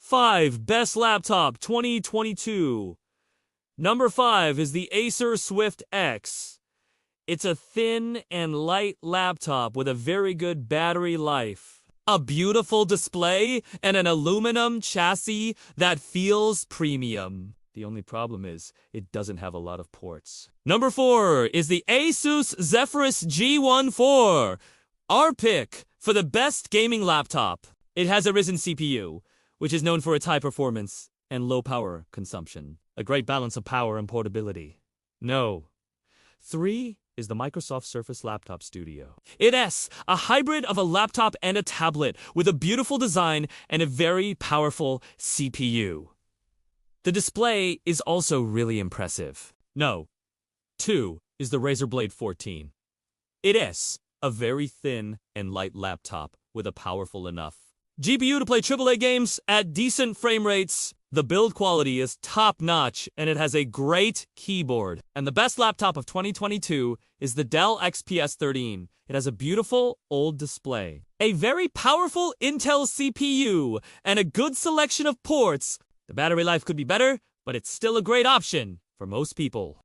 5 Best Laptop 2022. Number 5 is the Acer Swift X. It's a thin and light laptop with a very good battery life, a beautiful display, and an aluminum chassis that feels premium. The only problem is, it doesn't have a lot of ports. Number 4 is the Asus Zephyrus G14. Our pick for the best gaming laptop. It has a Ryzen CPU, which is known for its high performance and low power consumption. A great balance of power and portability. No. 3 is the Microsoft Surface Laptop Studio. It's a hybrid of a laptop and a tablet with a beautiful design and a very powerful CPU. The display is also really impressive. No. 2 is the Razer Blade 14. It is a very thin and light laptop with a powerful enough GPU to play AAA games at decent frame rates. The build quality is top-notch, and it has a great keyboard. And the best laptop of 2022 is the Dell XPS 13. It has a beautiful old display, a very powerful Intel CPU, and a good selection of ports. The battery life could be better, but it's still a great option for most people.